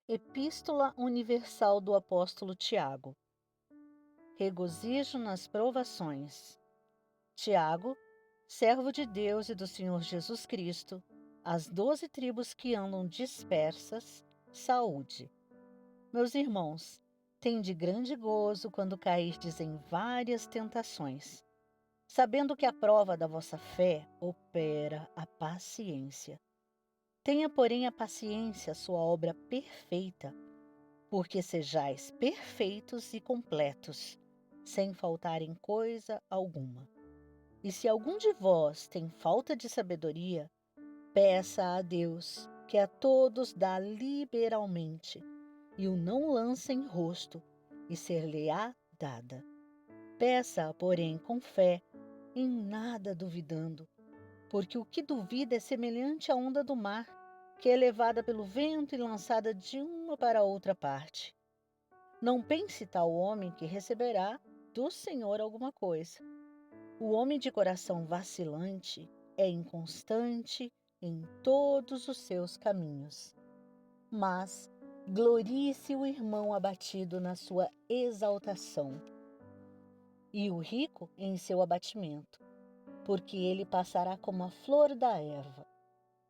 Epístola Universal do Apóstolo Tiago. Regozijo nas provações. Tiago, servo de Deus e do Senhor Jesus Cristo, às 12 tribos que andam dispersas, saúde. Meus irmãos, tende grande gozo quando cairdes em várias tentações, sabendo que a prova da vossa fé opera a paciência. Tenha, porém, a paciência sua obra perfeita, porque sejais perfeitos e completos, sem faltar em coisa alguma. E se algum de vós tem falta de sabedoria, peça a Deus, que a todos dá liberalmente, e o não lança em rosto, e ser-lhe-á dada. Peça, porém, com fé, em nada duvidando, porque o que duvida é semelhante à onda do mar, que é levada pelo vento e lançada de uma para outra parte. Não pense tal homem que receberá do Senhor alguma coisa. O homem de coração vacilante é inconstante em todos os seus caminhos. Mas glorie-se o irmão abatido na sua exaltação, e o rico em seu abatimento, porque ele passará como a flor da erva.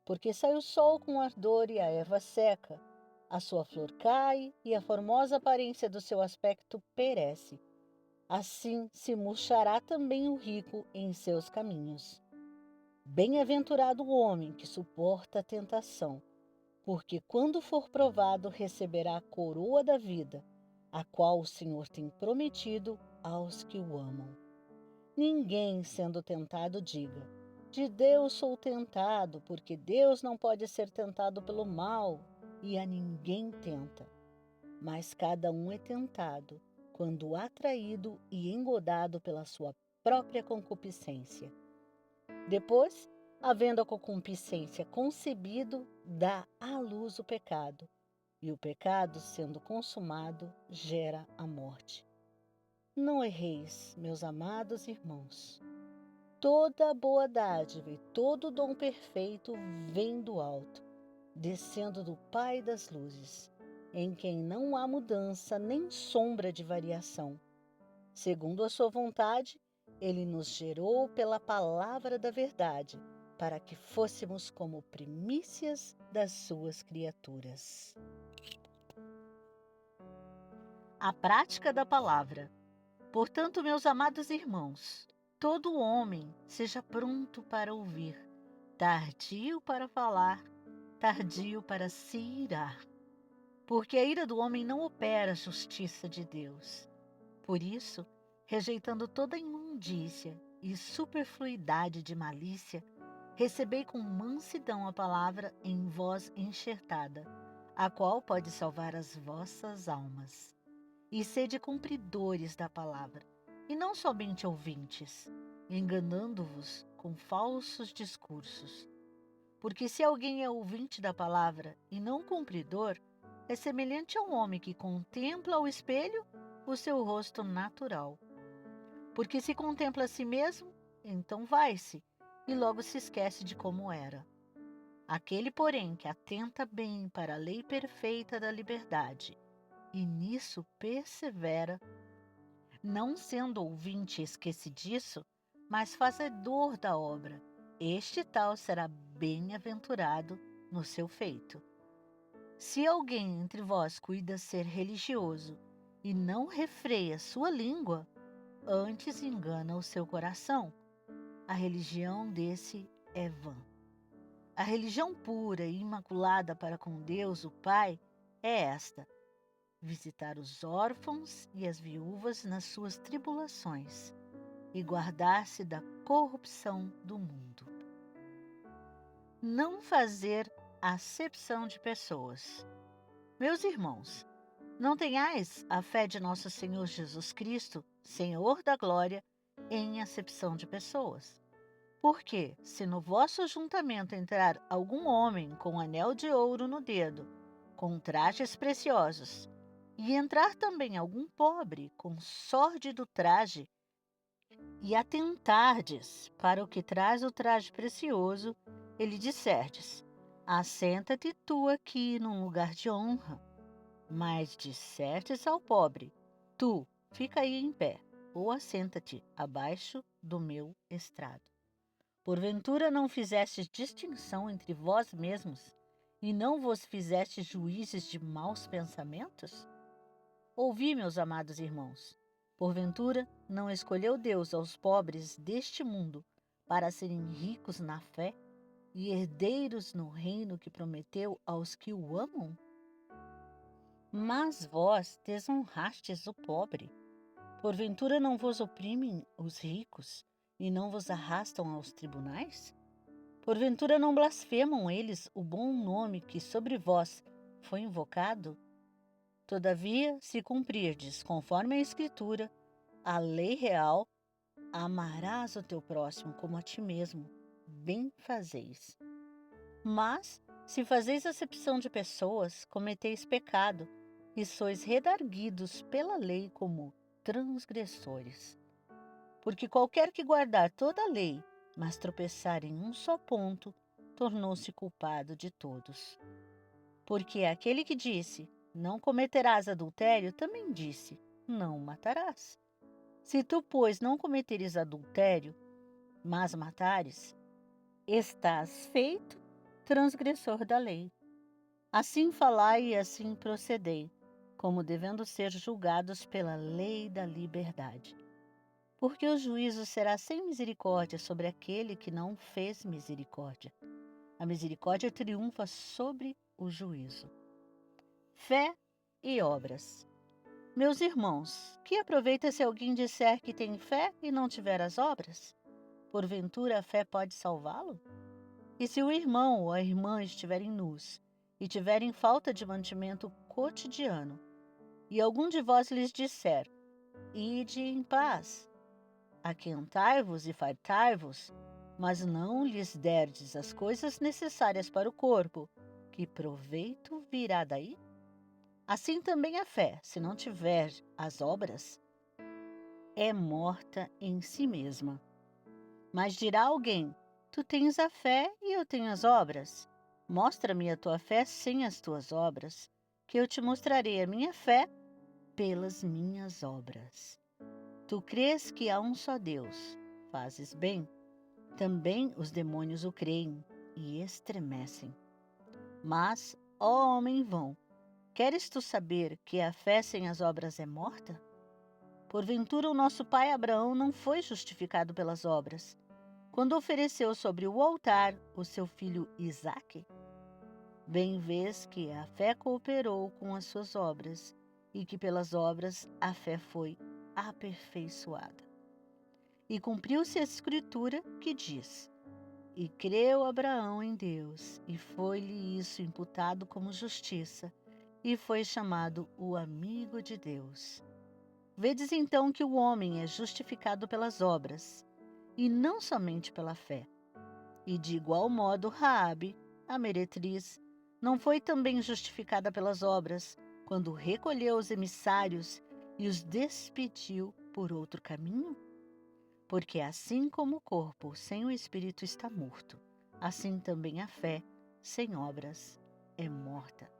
Porque sai o sol com ardor e a erva seca, a sua flor cai e a formosa aparência do seu aspecto perece. Assim se murchará também o rico em seus caminhos. Bem-aventurado o homem que suporta a tentação, porque quando for provado receberá a coroa da vida, a qual o Senhor tem prometido aos que o amam. Ninguém, sendo tentado, diga: de Deus sou tentado, porque Deus não pode ser tentado pelo mal, e a ninguém tenta. Mas cada um é tentado, quando atraído e engodado pela sua própria concupiscência. Depois, havendo a concupiscência concebido, dá à luz o pecado, e o pecado, sendo consumado, gera a morte. Não erreis, meus amados irmãos. Toda a boa dádiva e todo o dom perfeito vem do alto, descendo do Pai das luzes, em quem não há mudança nem sombra de variação. Segundo a sua vontade, ele nos gerou pela palavra da verdade, para que fôssemos como primícias das suas criaturas. A prática da palavra. Portanto, meus amados irmãos, todo homem seja pronto para ouvir, tardio para falar, tardio para se irar, porque a ira do homem não opera a justiça de Deus. Por isso, rejeitando toda imundícia e superfluidade de malícia, recebei com mansidão a palavra em vós enxertada, a qual pode salvar as vossas almas. E sede cumpridores da palavra, e não somente ouvintes, enganando-vos com falsos discursos. Porque se alguém é ouvinte da palavra e não cumpridor, é semelhante a um homem que contempla ao espelho o seu rosto natural. Porque se contempla a si mesmo, então vai-se, e logo se esquece de como era. Aquele, porém, que atenta bem para a lei perfeita da liberdade, e nisso persevera, não sendo ouvinte esquecidiço, mas fazedor da obra, este tal será bem-aventurado no seu feito. Se alguém entre vós cuida ser religioso e não refreia sua língua, antes engana o seu coração, a religião desse é vã. A religião pura e imaculada para com Deus, o Pai, é esta: visitar os órfãos e as viúvas nas suas tribulações e guardar-se da corrupção do mundo. Não fazer acepção de pessoas. Meus irmãos, não tenhais a fé de nosso Senhor Jesus Cristo, Senhor da glória, em acepção de pessoas. Porque, se no vosso ajuntamento entrar algum homem com anel de ouro no dedo, com trajes preciosos, e entrar também algum pobre com sórdido traje, e atentardes para o que traz o traje precioso, e lhe disserdes: assenta-te tu aqui num lugar de honra, Mas dissertes ao pobre: tu, fica aí em pé, ou assenta-te abaixo do meu estrado. Porventura não fizestes distinção entre vós mesmos, e não vos fizestes juízes de maus pensamentos? Ouvi, meus amados irmãos. Porventura não escolheu Deus aos pobres deste mundo para serem ricos na fé e herdeiros no reino que prometeu aos que o amam? Mas vós desonrastes o pobre. Porventura não vos oprimem os ricos e não vos arrastam aos tribunais? Porventura não blasfemam eles o bom nome que sobre vós foi invocado? Todavia, se cumprirdes, conforme a Escritura, a lei real, amarás o teu próximo como a ti mesmo, bem fazeis. Mas, se fazeis acepção de pessoas, cometeis pecado, e sois redarguidos pela lei como transgressores. Porque qualquer que guardar toda a lei, mas tropeçar em um só ponto, tornou-se culpado de todos. Porque aquele que disse: não cometerás adultério, também disse: não matarás. Se tu, pois, não cometeres adultério, mas matares, estás feito transgressor da lei. Assim falai e assim procedei, como devendo ser julgados pela lei da liberdade. Porque o juízo será sem misericórdia sobre aquele que não fez misericórdia. A misericórdia triunfa sobre o juízo. Fé e obras. Meus irmãos, que aproveita se alguém disser que tem fé e não tiver as obras? Porventura a fé pode salvá-lo? E se o irmão ou a irmã estiverem nus e tiverem falta de mantimento cotidiano, e algum de vós lhes disser: ide em paz, aquentai-vos e fartai-vos, mas não lhes derdes as coisas necessárias para o corpo, que proveito virá daí? Assim também a fé, se não tiver as obras, é morta em si mesma. Mas dirá alguém: tu tens a fé e eu tenho as obras. Mostra-me a tua fé sem as tuas obras, que eu te mostrarei a minha fé pelas minhas obras. Tu crês que há um só Deus, fazes bem. Também os demônios o creem e estremecem. Mas, ó homem vão, queres tu saber que a fé sem as obras é morta? Porventura o nosso pai Abraão não foi justificado pelas obras, quando ofereceu sobre o altar o seu filho Isaque? Bem vês que a fé cooperou com as suas obras, e que pelas obras a fé foi aperfeiçoada. E cumpriu-se a escritura que diz: e creu Abraão em Deus, e foi-lhe isso imputado como justiça, e foi chamado o amigo de Deus. Vedes então que o homem é justificado pelas obras, e não somente pela fé. E de igual modo Raabe, a meretriz, não foi também justificada pelas obras, quando recolheu os emissários e os despediu por outro caminho? Porque assim como o corpo sem o espírito está morto, assim também a fé sem obras é morta.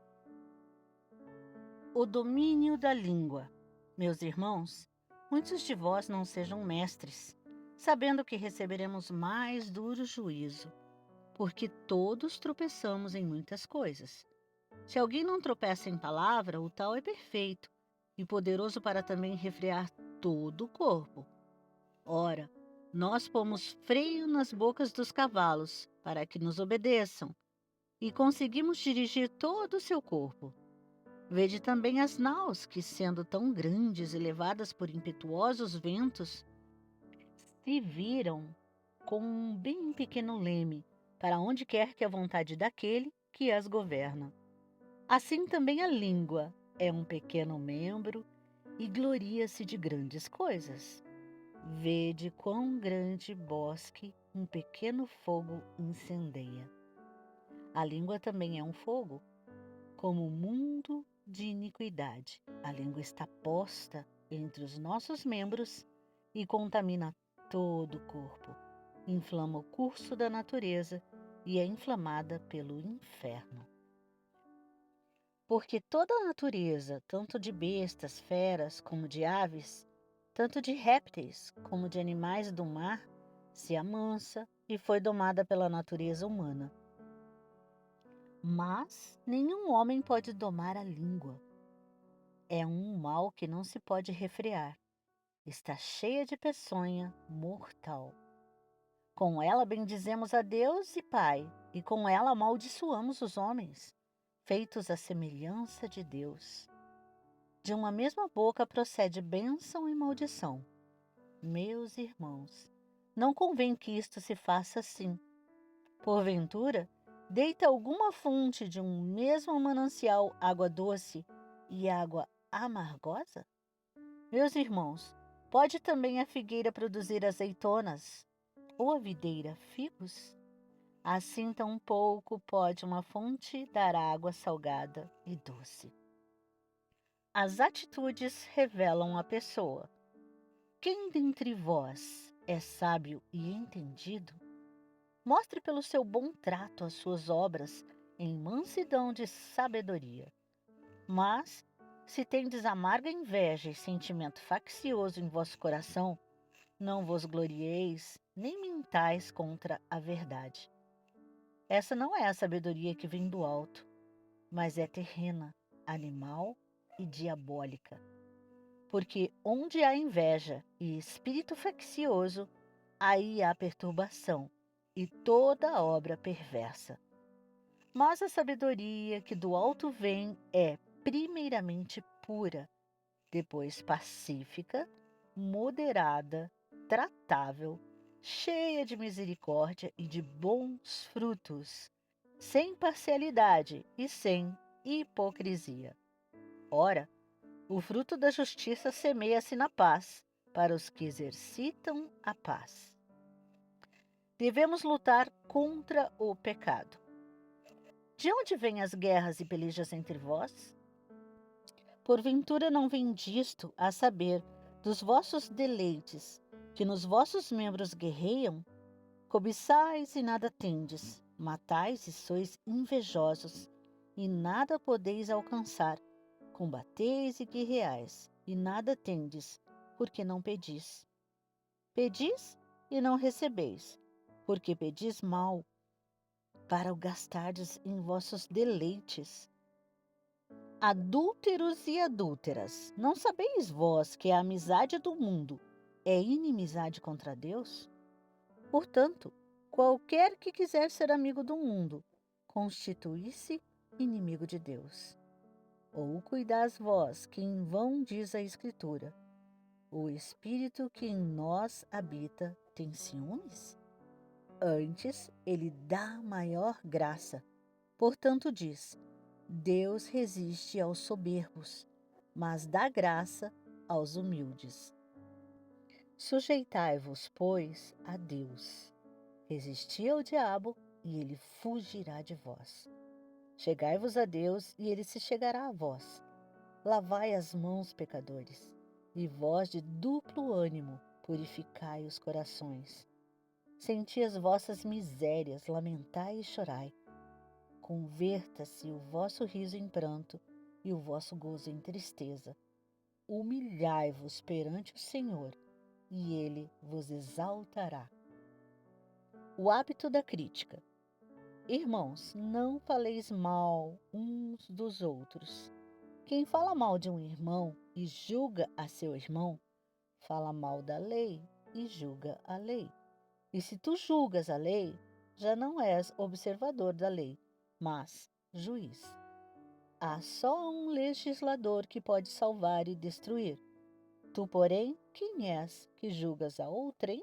O domínio da língua. Meus irmãos, muitos de vós não sejam mestres, sabendo que receberemos mais duro juízo, porque todos tropeçamos em muitas coisas. Se alguém não tropeça em palavra, o tal é perfeito e poderoso para também refrear todo o corpo. Ora, nós pomos freio nas bocas dos cavalos para que nos obedeçam e conseguimos dirigir todo o seu corpo. Vede também as naus que, sendo tão grandes e levadas por impetuosos ventos, se viram com um bem pequeno leme, para onde quer que a vontade daquele que as governa. Assim também a língua é um pequeno membro e gloria-se de grandes coisas. Vede quão grande bosque um pequeno fogo incendeia. A língua também é um fogo, como um mundo de iniquidade. A língua está posta entre os nossos membros e contamina todo o corpo. Inflama o curso da natureza e é inflamada pelo inferno. Porque toda a natureza, tanto de bestas, feras, como de aves, tanto de répteis, como de animais do mar, se amansa e foi domada pela natureza humana. Mas nenhum homem pode domar a língua. É um mal que não se pode refrear. Está cheia de peçonha mortal. Com ela bendizemos a Deus e Pai, e com ela amaldiçoamos os homens, feitos à semelhança de Deus. De uma mesma boca procede bênção e maldição. Meus irmãos, não convém que isto se faça assim. Porventura, deita alguma fonte de um mesmo manancial água doce e água amargosa? Meus irmãos, pode também a figueira produzir azeitonas, ou a videira figos? Assim tampouco pode uma fonte dar água salgada e doce. As atitudes revelam a pessoa. Quem dentre vós é sábio e entendido? Mostre pelo seu bom trato as suas obras em mansidão de sabedoria. Mas, se tendes amarga inveja e sentimento faccioso em vosso coração, não vos glorieis, nem mintais contra a verdade. Essa não é a sabedoria que vem do alto, mas é terrena, animal e diabólica. Porque onde há inveja e espírito faccioso, aí há perturbação e toda obra perversa. Mas a sabedoria que do alto vem é, primeiramente, pura, depois pacífica, moderada, tratável, cheia de misericórdia e de bons frutos, sem parcialidade e sem hipocrisia. Ora, o fruto da justiça semeia-se na paz, para os que exercitam a paz. Devemos lutar contra o pecado. De onde vêm as guerras e pelejas entre vós? Porventura não vem disto, a saber, dos vossos deleites, que nos vossos membros guerreiam? Cobiçais e nada tendes, matais e sois invejosos, e nada podeis alcançar. Combateis e guerreais, e nada tendes, porque não pedis. Pedis e não recebeis, porque pedis mal, para o gastardes em vossos deleites. Adúlteros e adúlteras, não sabeis vós que a amizade do mundo é inimizade contra Deus? Portanto, qualquer que quiser ser amigo do mundo, constitui-se inimigo de Deus. Ou cuidais vós que em vão diz a Escritura: o Espírito que em nós habita tem ciúmes? Antes, ele dá maior graça. Portanto, diz: Deus resiste aos soberbos, mas dá graça aos humildes. Sujeitai-vos, pois, a Deus. Resisti ao diabo, e ele fugirá de vós. Chegai-vos a Deus, e ele se chegará a vós. Lavai as mãos, pecadores, e vós de duplo ânimo, purificai os corações. Senti as vossas misérias, lamentai e chorai. Converta-se o vosso riso em pranto e o vosso gozo em tristeza. Humilhai-vos perante o Senhor, e ele vos exaltará. O hábito da crítica. Irmãos, não faleis mal uns dos outros. Quem fala mal de um irmão e julga a seu irmão, fala mal da lei e julga a lei. E se tu julgas a lei, já não és observador da lei, mas juiz. Há só um legislador que pode salvar e destruir. Tu, porém, quem és que julgas a outrem?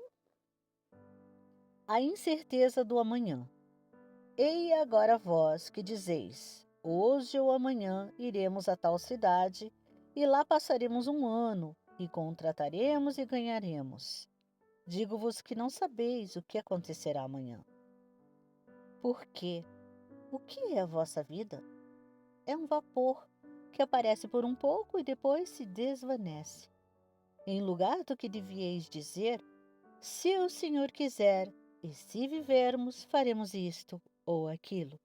A incerteza do amanhã. Ei agora vós que dizeis: hoje ou amanhã iremos a tal cidade, e lá passaremos um ano, e contrataremos e ganharemos. Digo-vos que não sabeis o que acontecerá amanhã. Por quê? O que é a vossa vida? É um vapor que aparece por um pouco e depois se desvanece. Em lugar do que devieis dizer: se o Senhor quiser, e se vivermos, faremos isto ou aquilo.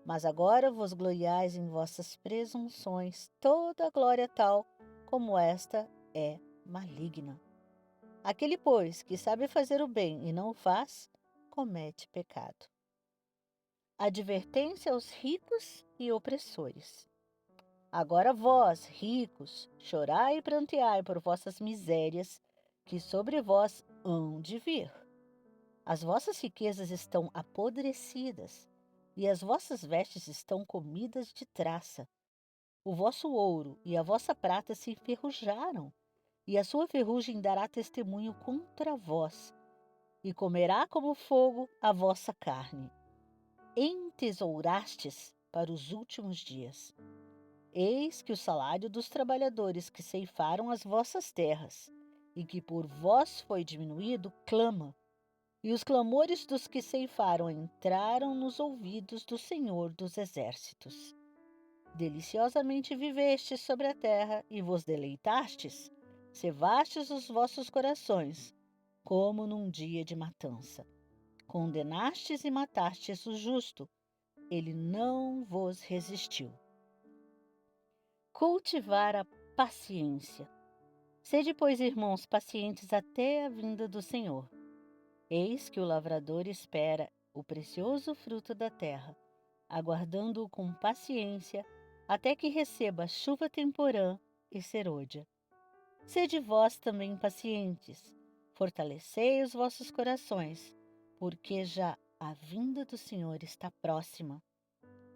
Mas agora vos gloriais em vossas presunções, toda glória tal como esta é maligna. Aquele, pois, que sabe fazer o bem e não o faz, comete pecado. Advertência aos ricos e opressores. Agora vós, ricos, chorai e pranteai por vossas misérias, que sobre vós hão de vir. As vossas riquezas estão apodrecidas, e as vossas vestes estão comidas de traça. O vosso ouro e a vossa prata se enferrujaram, e a sua ferrugem dará testemunho contra vós, e comerá como fogo a vossa carne. Entesourastes para os últimos dias. Eis que o salário dos trabalhadores que ceifaram as vossas terras, e que por vós foi diminuído, clama, e os clamores dos que ceifaram entraram nos ouvidos do Senhor dos Exércitos. Deliciosamente vivestes sobre a terra e vos deleitastes, cevastes os vossos corações, como num dia de matança. Condenastes e matastes o justo, ele não vos resistiu. Cultivar a paciência. Sede, pois, irmãos, pacientes até a vinda do Senhor. Eis que o lavrador espera o precioso fruto da terra, aguardando-o com paciência, até que receba a chuva temporã e serôdia. Sede vós também pacientes, fortalecei os vossos corações, porque já a vinda do Senhor está próxima.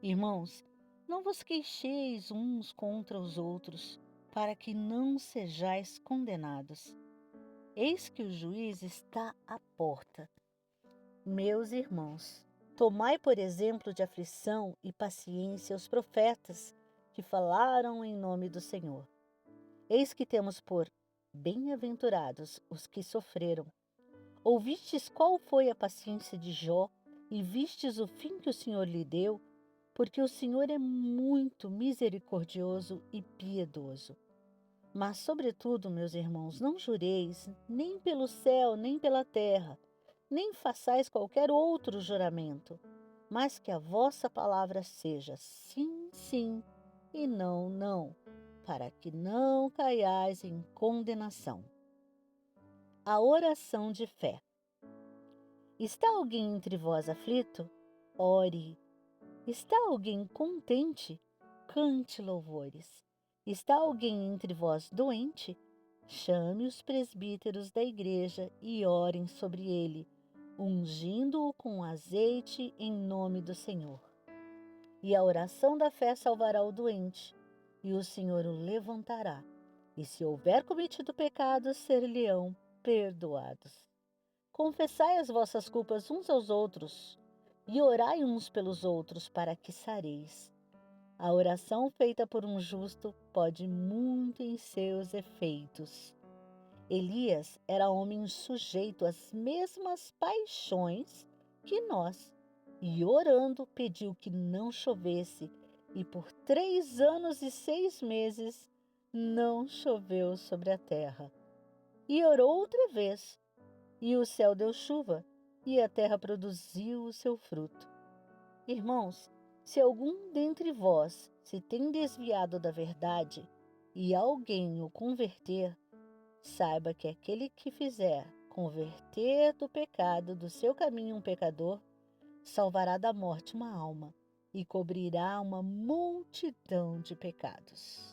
Irmãos, não vos queixeis uns contra os outros, para que não sejais condenados. Eis que o juiz está à porta. Meus irmãos, tomai por exemplo de aflição e paciência os profetas que falaram em nome do Senhor. Eis que temos por bem-aventurados os que sofreram. Ouvistes qual foi a paciência de Jó e vistes o fim que o Senhor lhe deu, porque o Senhor é muito misericordioso e piedoso. Mas, sobretudo, meus irmãos, não jureis, nem pelo céu, nem pela terra, nem façais qualquer outro juramento, mas que a vossa palavra seja sim, sim, e não, não, para que não caiais em condenação. A oração de fé. Está alguém entre vós aflito? Ore. Está alguém contente? Cante louvores. Está alguém entre vós doente? Chame os presbíteros da igreja e orem sobre ele, ungindo-o com azeite em nome do Senhor. E a oração da fé salvará o doente, e o Senhor o levantará. E se houver cometido pecados, ser-lhe-ão perdoados. Confessai as vossas culpas uns aos outros, e orai uns pelos outros para que sareis. A oração feita por um justo pode muito em seus efeitos. Elias era homem sujeito às mesmas paixões que nós, e orando pediu que não chovesse, e por 3 anos e 6 meses não choveu sobre a terra. E orou outra vez, e o céu deu chuva, e a terra produziu o seu fruto. Irmãos, se algum dentre vós se tem desviado da verdade, e alguém o converter, saiba que aquele que fizer converter do pecado do seu caminho um pecador, salvará da morte uma alma e cobrirá uma multidão de pecados.